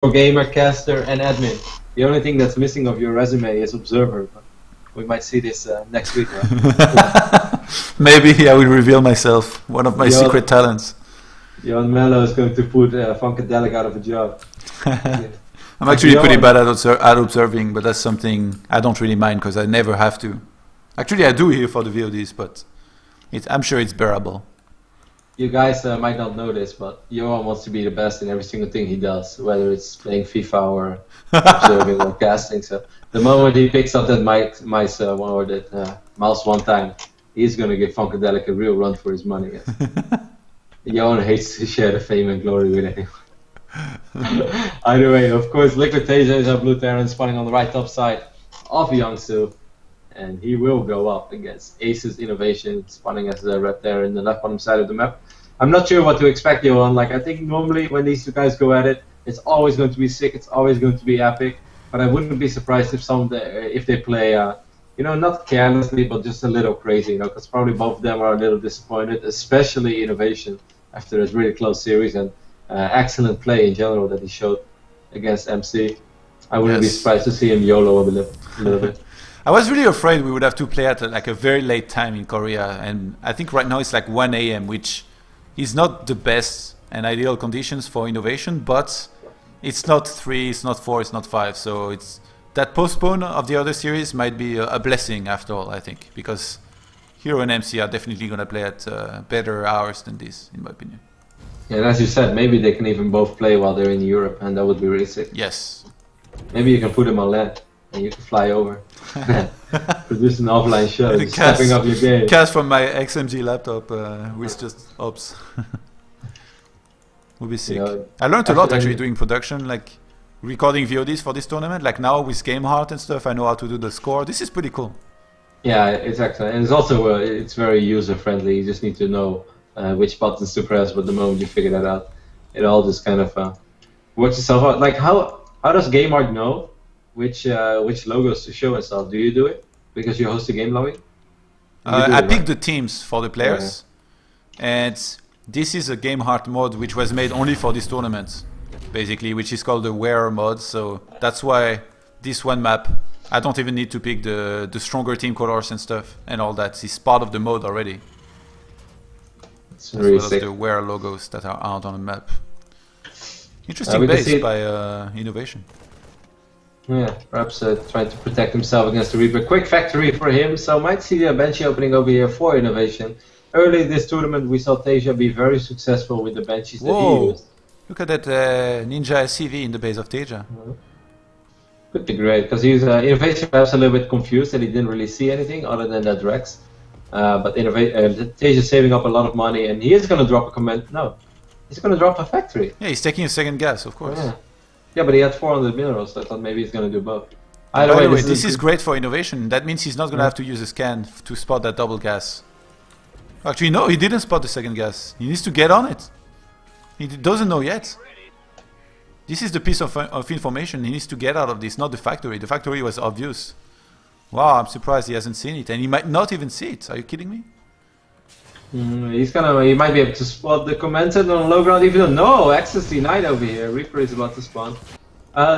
gamer, caster, and admin. The only thing that's missing of your resume is observer. But we might see this next week, right? Maybe I will reveal myself, one of my secret talents. Johan Mello is going to put Funkadelic out of a job. I'm actually pretty bad at observing, but that's something I don't really mind because I never have to. Actually, I do here for the VODs, but I'm sure it's bearable. You guys might not know this, but Johan wants to be the best in every single thing he does, whether it's playing FIFA or observing or casting. So the moment he picks up that mouse one time, he's going to give Funkadelic a real run for his money. Johan hates to share the fame and glory with anyone. Either way, of course, Liquid TaeJa is our blue Terran spawning on the right top side of Youngsu. And he will go up against TaeJa INnoVation, spawning as a red there in the left bottom side of the map. I'm not sure what to expect, Johan. Like, I think normally when these two guys go at it, it's always going to be sick, it's always going to be epic. But I wouldn't be surprised if they play, you know, not carelessly, but just a little crazy, you know, because probably both of them are a little disappointed, especially INnoVation after this really close series and excellent play in general that he showed against MC. I wouldn't be surprised to see him YOLO a little bit. I was really afraid we would have to play at like a very late time in Korea, and I think right now it's like 1 AM, which is not the best and ideal conditions for INnoVation, but it's not 3, it's not 4, it's not 5, so it's that postpone of the other series might be a blessing after all, I think, because Hero and MC are definitely going to play at better hours than this, in my opinion. Yeah, and as you said, maybe they can even both play while they're in Europe, and that would be really sick. Yes. Maybe you can put them on land. And you can fly over, produce an offline show, stepping up your game. Cast from my XMG laptop with just ops. Would be sick. You know, I learned a lot actually doing production, like recording VODs for this tournament. Like now with Game Heart and stuff, I know how to do the score. This is pretty cool. Yeah, it's excellent, and it's also it's very user friendly. You just need to know which buttons to press, but the moment you figure that out, it all just kind of works itself out. Like how does Game Heart know which logos to show and stuff? Do you do it because you host a game lobby? I pick the teams for the players, and this is a Game Heart mod which was made only for this tournament, basically, which is called the Warer mod. So that's why this one map, I don't even need to pick the stronger team colors and stuff and all that. It's part of the mode already. It's really as well sick. As the Warer logos that are out on the map. Interesting base by INnoVation. Yeah, perhaps trying to protect himself against the Reaper. Quick factory for him, so might see the Banshee opening over here for INnoVation. Early this tournament we saw TaeJa be very successful with the Banshees that he used. Look at that Ninja SCV in the base of TaeJa. Could be great, because he's INnoVation perhaps a little bit confused that he didn't really see anything other than that Rex. But TaeJa saving up a lot of money, and he is going to drop a comment. No, he's going to drop a factory. Yeah, he's taking a second gas, of course. Yeah, but he had 400 minerals, so I thought maybe he's going to do both. By the way, this is great for INnoVation. That means he's not going to have to use a scan to spot that double gas. Actually, no, he didn't spot the second gas. He needs to get on it. He doesn't know yet. This is the piece of information he needs to get out of this, not the factory. The factory was obvious. Wow, I'm surprised he hasn't seen it. And he might not even see it. Are you kidding me? He might be able to spot the commented on low ground, even though no, access denied over here. Reaper is about to spawn.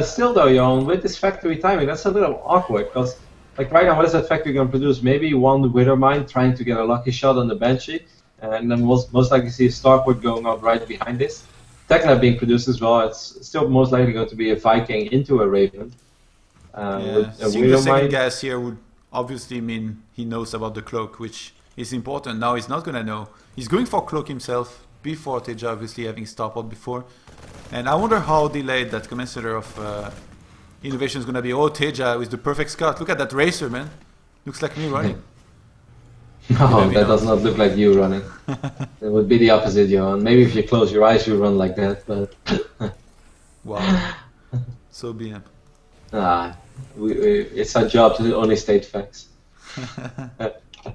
Still though, Johan, with this factory timing, that's a little awkward, because like right now, what is that factory going to produce? Maybe one Wither Mine trying to get a lucky shot on the Banshee, and then most likely see a Starport going up right behind this. Tekla being produced as well. It's still most likely going to be a Viking into a Raven. Seeing the second gas here would obviously mean he knows about the cloak, which is important. Now he's not going to know. He's going for cloak himself before TaeJa, obviously having Starport before. And I wonder how delayed that commentator of INnoVation is going to be. Oh, TaeJa with the perfect scout. Look at that racer, man. Looks like me running. No, that does not look like you running. It would be the opposite, Johan. Maybe if you close your eyes, you run like that, but... Wow. So be it. It's our job to only state facts.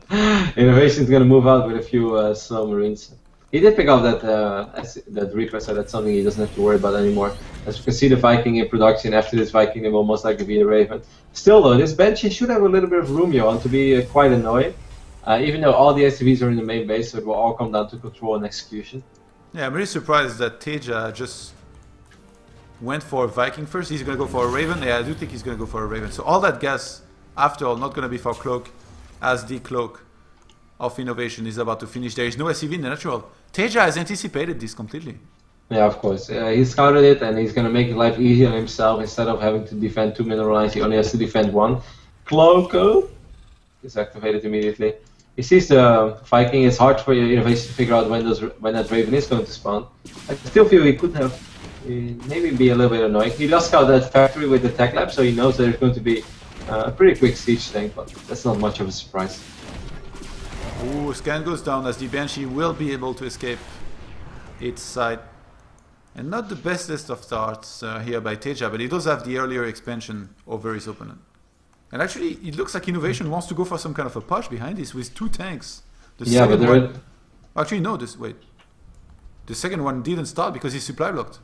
INnoVation is going to move out with a few slow marines. He did pick up that Reaper, so that's something he doesn't have to worry about anymore. As you can see, the Viking in production. After this Viking, it will most likely be the Raven. Still though, this Banshee should have a little bit of room, Johan, to be quite annoying. Even though all the SCVs are in the main base, so it will all come down to control and execution. Yeah, I'm really surprised that TaeJa just went for a Viking first. He's going to go for a Raven. Yeah, I do think he's going to go for a Raven. So all that gas, after all, not going to be for Cloak, as the Cloak of INnoVation is about to finish. There is no SCV in the natural. TaeJa has anticipated this completely. Yeah, of course. He scouted it, and he's going to make life easier on himself. Instead of having to defend 2 mineral lines, he only has to defend 1. Cloak is activated immediately. He sees the Viking. It's hard for INnoVation to figure out when that Raven is going to spawn. I still feel he could have maybe be a little bit annoying. He does scout that factory with the tech lab, so he knows there's going to be a pretty quick siege tank, but that's not much of a surprise. Ooh, scan goes down as the Banshee will be able to escape its side. And not the bestest of starts here by TaeJa, but he does have the earlier expansion over his opponent. And actually, it looks like INnoVation wants to go for some kind of a push behind this with 2 tanks. The yeah, but one, actually, no, wait. The second one didn't start because he's supply blocked.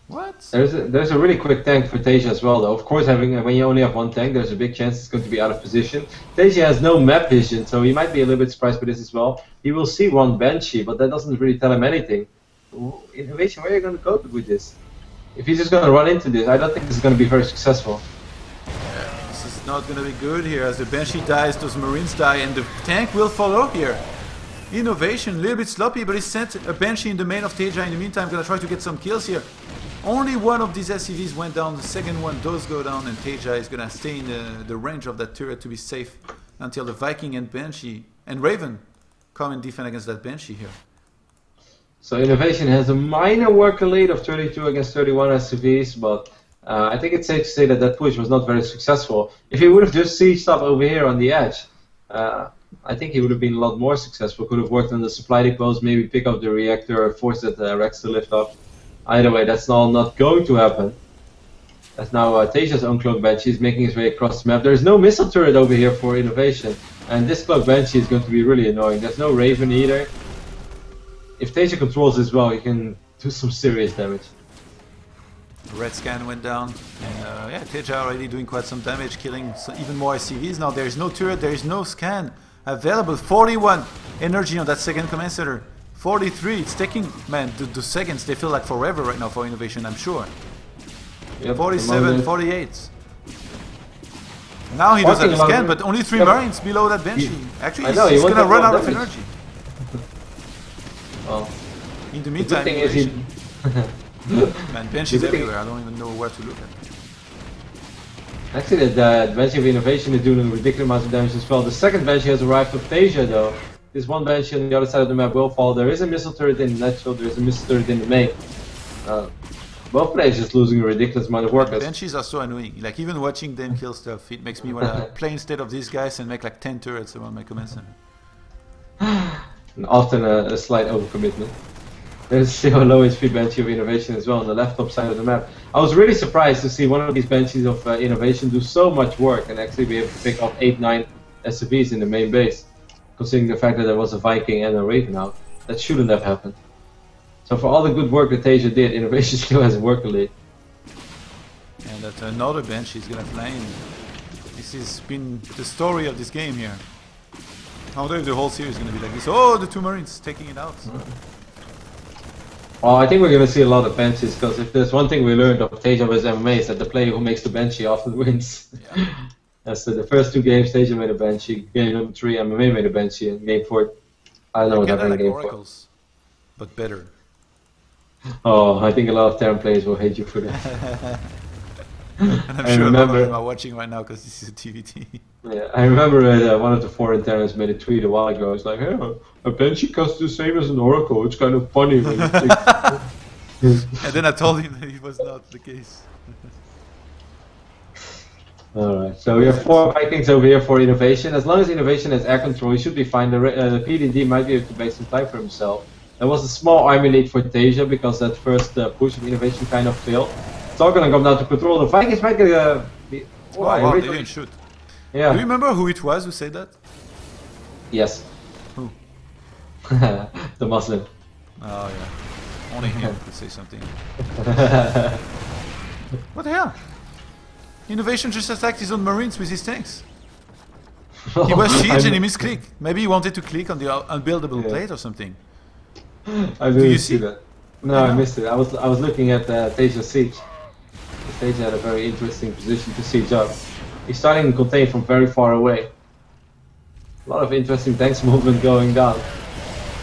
What? There's a really quick tank for TaeJa as well, though. Of course, when you only have 1 tank, there's a big chance it's going to be out of position. TaeJa has no map vision, so he might be a little bit surprised by this as well. He will see 1 Banshee, but that doesn't really tell him anything. INnoVation, where are you going to go with this? If he's just going to run into this, I don't think this is going to be very successful. Yeah, this is not going to be good here. As the Banshee dies, those Marines die, and the tank will follow here. INnoVation, a little bit sloppy, but he sent a Banshee in the main of TaeJa in the meantime. Going to try to get some kills here. Only one of these SCVs went down, the second one does go down, and TaeJa is going to stay in the range of that turret to be safe until the Viking and Banshee and Raven come and defend against that Banshee here. So INnoVation has a minor worker lead of 32 against 31 SCVs, but I think it's safe to say that that push was not very successful. If he would have just sieged up over here on the edge, I think he would have been a lot more successful. Could have worked on the supply depots, maybe pick up the reactor, or force that Rex to lift up. Either way, that's all not going to happen. As now TaeJa's own Cloak Banshee is making his way across the map. There's no missile turret over here for INnoVation, and this Cloak Banshee is going to be really annoying. There's no Raven either. If TaeJa controls this well, he can do some serious damage. Red scan went down, and yeah, TaeJa already doing quite some damage, killing even more SCVs. Now there is no turret, there is no scan available. 41 energy on that second command center. 43, it's taking, man, the seconds, they feel like forever right now for INnoVation, I'm sure. Yep, 47, 48. Now he does have a scan, but only 3 Marines below that Banshee. Actually, he's going to run out of energy. Well, in the meantime, man, Banshees everywhere, I don't even know where to look at. Actually, the Banshee of INnoVation is doing a ridiculous amount of damage as well. The second Banshee has arrived with TaeJa, though. This one Banshee on the other side of the map will fall. There is a missile turret in the natural, there is a missile turret in the main. Both players just losing a ridiculous amount of workers. Banshees are so annoying. Like, even watching them kill stuff, it makes me want to play instead of these guys and make like 10 turrets around my command center. And often a slight overcommitment. There's still a low HP Banshee of INnoVation as well on the left top side of the map. I was really surprised to see one of these Banshees of INnoVation do so much work and actually be able to pick up 8-9 SCVs in the main base. Considering the fact that there was a Viking and a Raven out. That shouldn't have happened. So for all the good work that TaeJa did, INnoVation still has a worker lead. And that another Banshee is gonna fly in. This has been the story of this game here. I wonder if the whole series is gonna be like this. Oh, the 2 Marines taking it out. Well, I think we're going to see a lot of Banshees, because if there's one thing we learned of TaeJa vs MMA is that the player who makes the Banshee often wins. Yeah. So the first 2 games, TaeJa made a Banshee. Game number 3, MMA made a Banshee. And game 4, I don't know what happened in game 4. But better. Oh, I think a lot of Terran players will hate you for that. And I'm sure a lot of them are watching right now because this is a TVT. Yeah, I remember one of the foreign Terrans made a tweet a while ago. It's like, hey, a Banshee costs the same as an Oracle. It's kind of funny. When you and then I told him that it was not the case. Alright, so we have 4 Vikings over here for INnoVation. As long as INnoVation has air control, he should be fine. The PDD might be able to make some time for himself. There was a small army lead for TaeJa because that first push of INnoVation kind of failed. It's all going to come down to control. The Vikings might get a... wow, they didn't shoot. Yeah. Do you remember who it was who said that? Yes. Who? The Muslim. Oh yeah. Only him could say something. What the hell? INnoVation just attacked his own Marines with his tanks. He was siege and he misclicked. Maybe he wanted to click on the unbuildable plate or something. I didn't see that. No, I missed it. I was looking at TaeJa siege. TaeJa had a very interesting position to siege up. He's starting to contain from very far away. A lot of interesting tanks movement going down.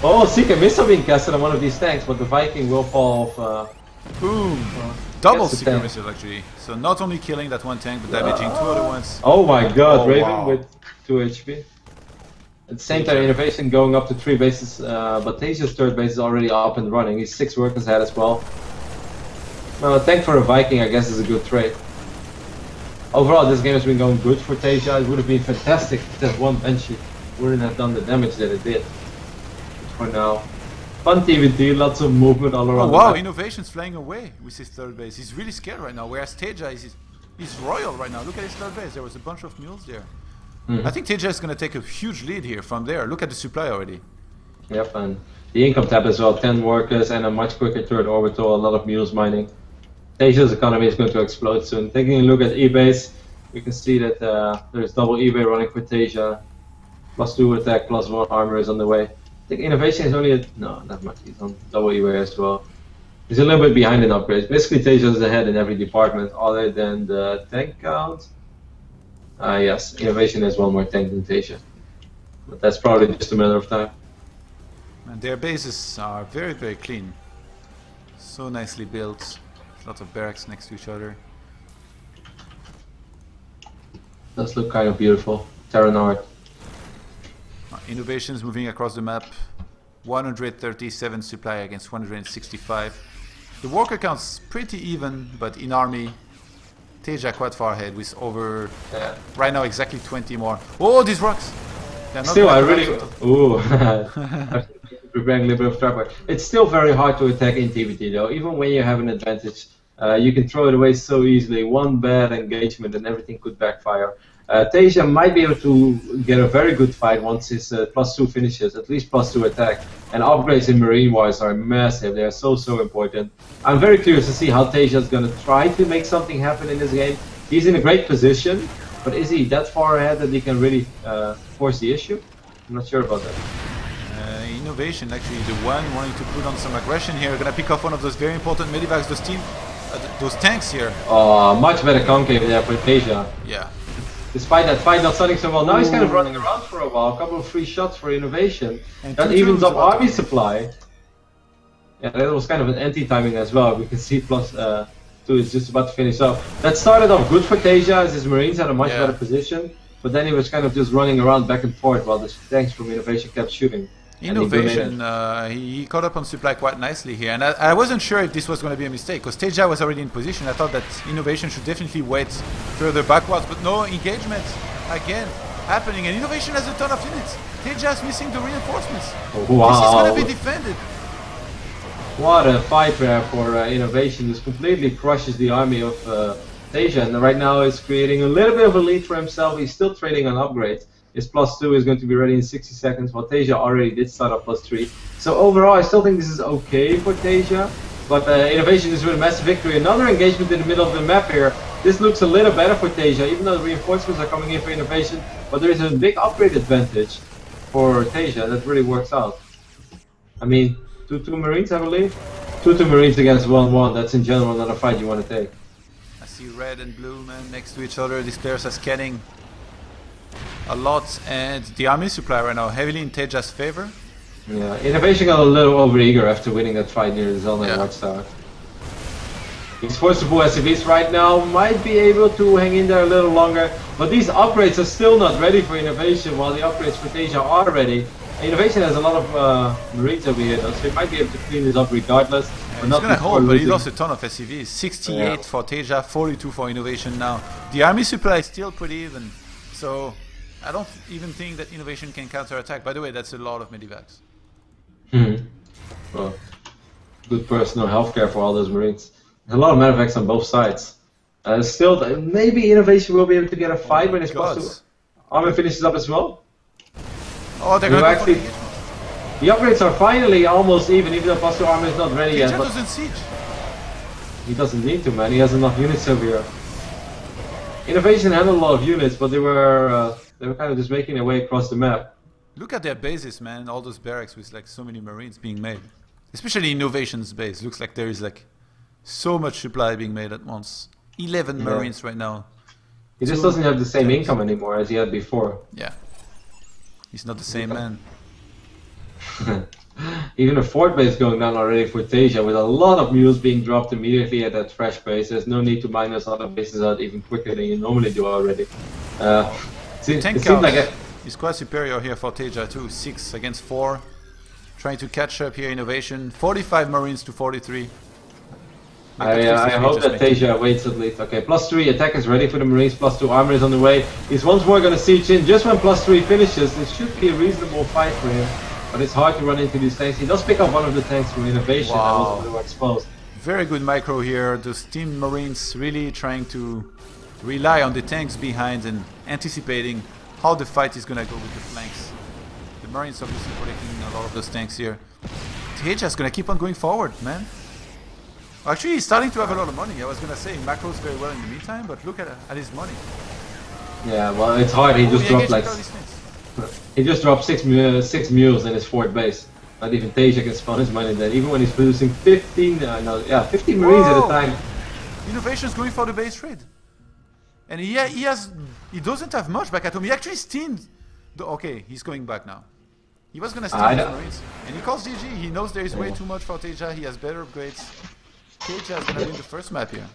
Oh, Seeker missile being casted on one of these tanks, but the Viking will fall off. Boom! Double Seeker missile actually. So not only killing that one tank, but damaging two other ones. Oh my god, Oh, Raven wow. with 2 HP. At the same time, InnoVation going up to 3 bases, but TaeJa's third base is already up and running. He's 6 workers ahead as well. Well, a tank for a Viking, I guess, is a good trade. Overall, this game has been going good for TaeJa. It would have been fantastic if that one Banshee wouldn't have done the damage that it did. But for now, fun TVT, lots of movement all around. Oh wow, the map. InnoVation's flying away with his third base. He's really scared right now, whereas TaeJa is royal right now. Look at his third base. There was a bunch of mules there. I think TaeJa is going to take a huge lead here from there. Look at the supply already. Yep, and the income tab as well. 10 workers and a much quicker third orbital, a lot of mules mining. TaeJa's economy is going to explode soon. Taking a look at eBase, we can see that there's double eBay running for TaeJa. +2 attack, +1 armor is on the way. I think InnoVation is only no, not much. He's on double eBay as well. He's a little bit behind in upgrades. Basically, TaeJa is ahead in every department other than the tank count. Yes, InnoVation has one more tank than TaeJa. But that's probably just a matter of time. And their bases are very, very clean. So nicely built. Lots of barracks next to each other. Does look kind of beautiful. Terra Nord. Innovations moving across the map. 137 supply against 165. The worker count's pretty even, but in army, TaeJa quite far ahead with over right now exactly 20 more. Oh, these rocks! Still, I really ooh, preparing a little bit of trap work. It's still very hard to attack in TVT though. Even when you have an advantage, you can throw it away so easily. One bad engagement and everything could backfire. TaeJa might be able to get a very good fight once his +2 finishes, at least +2 attack. And upgrades in marine-wise are massive. They are so important. I'm very curious to see how TaeJa is going to try to make something happen in this game. He's in a great position, but is he that far ahead that he can really force the issue? I'm not sure about that. InnoVation actually the one wanting to put on some aggression here. Gonna pick off one of those very important medivacs, those tanks here. Oh, much better concave there for TaeJa. Yeah. Despite that fight not starting so well, now he's kind of running around for a while. A couple of free shots for InnoVation. And That evens up army supply. Yeah, that was kind of an anti-timing as well. We can see +2 is just about to finish up. That started off good for TaeJa as his Marines had a much better position. But then he was kind of just running around back and forth while the tanks from InnoVation kept shooting. InnoVation, he caught up on supply quite nicely here, and I wasn't sure if this was going to be a mistake, because TaeJa was already in position. I thought that InnoVation should definitely wait further backwards, but no, engagement again happening, and InnoVation has a ton of units. TaeJa is missing the reinforcements. Wow. This is going to be defended. What a fight there for InnoVation. Just completely crushes the army of TaeJa, and right now is creating a little bit of a lead for himself. He's still trading on upgrades. His +2 is going to be ready in 60 seconds, while TaeJa already did start up +3. So overall, I still think this is okay for TaeJa, but InnoVation is with a massive victory. Another engagement in the middle of the map here. This looks a little better for TaeJa, even though the reinforcements are coming in for InnoVation, but there is a big upgrade advantage for TaeJa that really works out. I mean, 2-2 Marines, I believe? 2-2 Marines against 1-1, that's in general not a fight you want to take. I see red and blue, man, next to each other. These players are scanning a lot, and the army supply right now heavily in TaeJa's favor. Yeah, InnoVation got a little overeager after winning that fight near the Zelda Watchtower. He's forced to pull SCVs right now, might be able to hang in there a little longer, but these upgrades are still not ready for InnoVation, while the upgrades for TaeJa are ready. InnoVation has a lot of Marines over here though, so he might be able to clean this up regardless. Yeah, he's gonna hold, but he lost a ton of SCVs. 68 for TaeJa, 42 for InnoVation now. The army supply is still pretty even, so I don't even think that InnoVation can counter-attack. By the way, that's a lot of medivacs. Well, good personal healthcare for all those Marines. There's a lot of medivacs on both sides. Still, maybe InnoVation will be able to get a fight when it's +2. Army finishes up as well. Oh, they're going to actually. The upgrades are finally almost even though +2 armor is not ready yet. But doesn't siege. He doesn't need to, man. He has enough units over here. InnoVation had a lot of units, but they were kind of just making their way across the map. Look at their bases, man. All those barracks with like so many Marines being made. Especially Innovation's base. Looks like there is like so much supply being made at once. 11 Marines right now. He just doesn't have the same income anymore as he had before. Yeah. He's not the same man. Even a fort base going down already for TaeJa, with a lot of mules being dropped immediately at that fresh base. There's no need to mine those other bases out even quicker than you normally do already. It seems like he's quite superior here for TaeJa too. 6 against 4. Trying to catch up here, Innovation. 45 Marines to 43. I hope that TaeJa waits at least. Okay, +3 attack is ready for the Marines, +2 armor is on the way. He's once more going to siege in. Just when +3 finishes, it should be a reasonable fight for him. But it's hard to run into these tanks. He does pick up one of the tanks from Innovation that was a little exposed. Very good micro here. Those team Marines really trying to rely on the tanks behind and anticipating how the fight is going to go with the flanks. The Marines obviously protecting a lot of those tanks here. TaeJa is going to keep on going forward, man. Actually, he's starting to have a lot of money. I was going to say macros very well in the meantime, but look at his money. Yeah, well, it's hard. He just dropped like... He just dropped 6 mules in his fort base. Not even TaeJa can spawn his money there. Even when he's producing 15 Marines at a time. Innovation's going for the base trade. And he doesn't have much back at home. He actually steamed. Okay, he's going back now. He was gonna steal his Marines. And he calls GG. He knows there is way too much for TaeJa. He has better upgrades. TaeJa is gonna win the first map here.